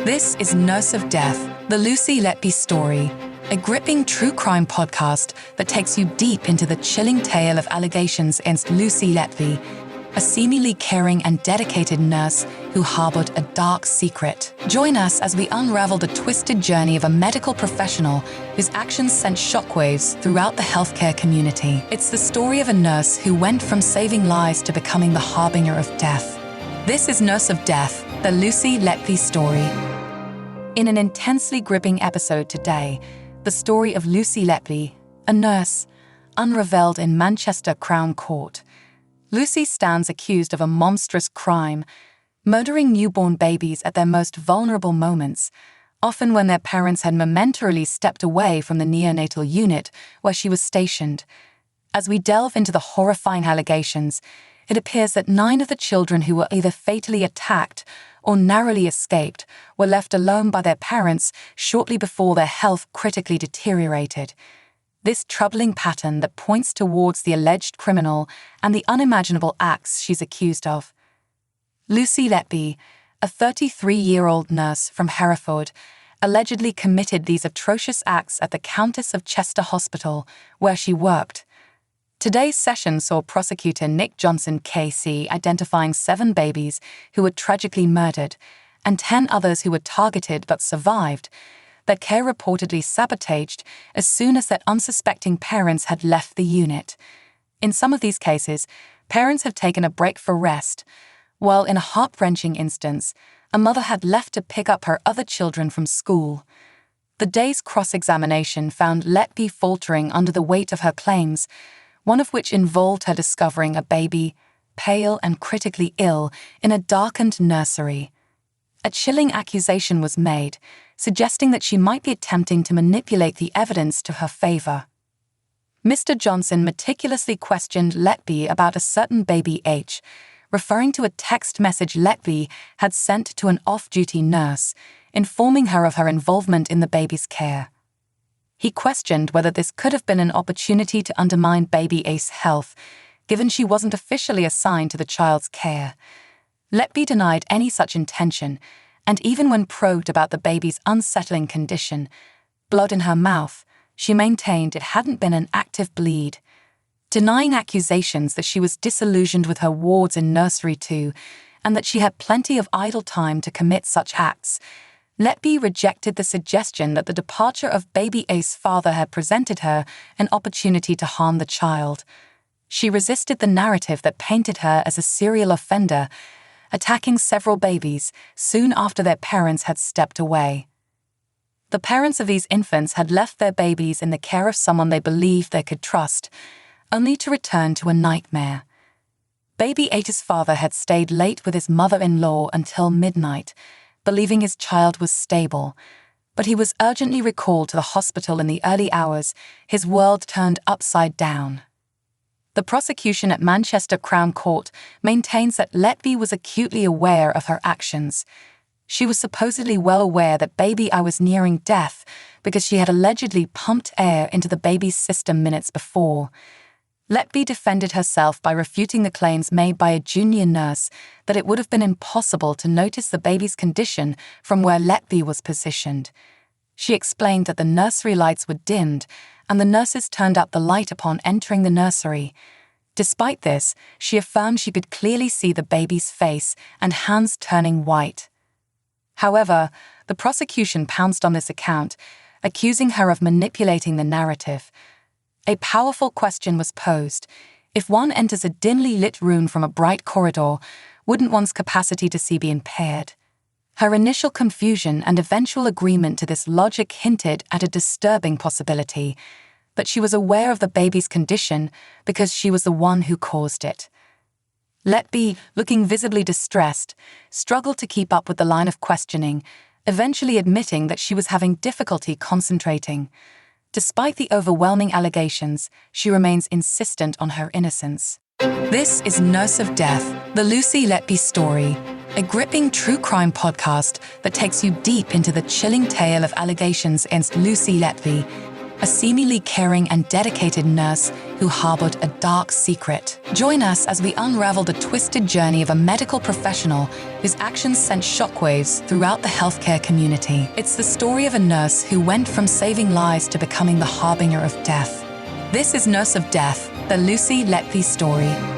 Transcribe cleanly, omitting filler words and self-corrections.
This is Nurse of Death, the Lucy Letby story, a gripping true crime podcast that takes you deep into the chilling tale of allegations against Lucy Letby, a seemingly caring and dedicated nurse who harbored a dark secret. Join us as we unravel the twisted journey of a medical professional whose actions sent shockwaves throughout the healthcare community. It's the story of a nurse who went from saving lives to becoming the harbinger of death. This is Nurse of Death, the Lucy Letby story. In an intensely gripping episode today, the story of Lucy Letby, a nurse, unraveled in Manchester Crown Court. Lucy stands accused of a monstrous crime, murdering newborn babies at their most vulnerable moments, often when their parents had momentarily stepped away from the neonatal unit where she was stationed. As we delve into the horrifying allegations, it appears that 9 of the children who were either fatally attacked or narrowly escaped were left alone by their parents shortly before their health critically deteriorated. This troubling pattern that points towards the alleged criminal and the unimaginable acts she's accused of. Lucy Letby, a 33-year-old nurse from Hereford, allegedly committed these atrocious acts at the Countess of Chester Hospital, where she worked. Today's session saw prosecutor Nick Johnson KC identifying 7 babies who were tragically murdered and 10 others who were targeted but survived, their care reportedly sabotaged as soon as their unsuspecting parents had left the unit. In some of these cases, parents have taken a break for rest, while in a heart-wrenching instance, a mother had left to pick up her other children from school. The day's cross-examination found Letby faltering under the weight of her claims, one of which involved her discovering a baby, pale and critically ill, in a darkened nursery. A chilling accusation was made, suggesting that she might be attempting to manipulate the evidence to her favor. Mr. Johnson meticulously questioned Letby about a certain baby H, referring to a text message Letby had sent to an off-duty nurse, informing her of her involvement in the baby's care. He questioned whether this could have been an opportunity to undermine baby Ace's health, given she wasn't officially assigned to the child's care. Letby denied any such intention, and even when probed about the baby's unsettling condition, blood in her mouth, she maintained it hadn't been an active bleed. Denying accusations that she was disillusioned with her wards in nursery too, and that she had plenty of idle time to commit such acts, Letby rejected the suggestion that the departure of baby Ace's father had presented her an opportunity to harm the child. She resisted the narrative that painted her as a serial offender, attacking several babies soon after their parents had stepped away. The parents of these infants had left their babies in the care of someone they believed they could trust, only to return to a nightmare. Baby Ace's father had stayed late with his mother-in-law until midnight, believing his child was stable, but he was urgently recalled to the hospital in the early hours, his world turned upside down. The prosecution at Manchester Crown Court maintains that Letby was acutely aware of her actions. She was supposedly well aware that baby I was nearing death because she had allegedly pumped air into the baby's system minutes before. Letby defended herself by refuting the claims made by a junior nurse that it would have been impossible to notice the baby's condition from where Letby was positioned. She explained that the nursery lights were dimmed and the nurses turned up the light upon entering the nursery. Despite this, she affirmed she could clearly see the baby's face and hands turning white. However, the prosecution pounced on this account, accusing her of manipulating the narrative. A powerful question was posed. If one enters a dimly lit room from a bright corridor, wouldn't one's capacity to see be impaired? Her initial confusion and eventual agreement to this logic hinted at a disturbing possibility, but she was aware of the baby's condition because she was the one who caused it. Letby, looking visibly distressed, struggled to keep up with the line of questioning, eventually admitting that she was having difficulty concentrating. Despite the overwhelming allegations, she remains insistent on her innocence. This is Nurse of Death, the Lucy Letby story, a gripping true crime podcast that takes you deep into the chilling tale of allegations against Lucy Letby, a seemingly caring and dedicated nurse who harbored a dark secret. Join us as we unravel the twisted journey of a medical professional whose actions sent shockwaves throughout the healthcare community. It's the story of a nurse who went from saving lives to becoming the harbinger of death. This is Nurse of Death, the Lucy Letby story.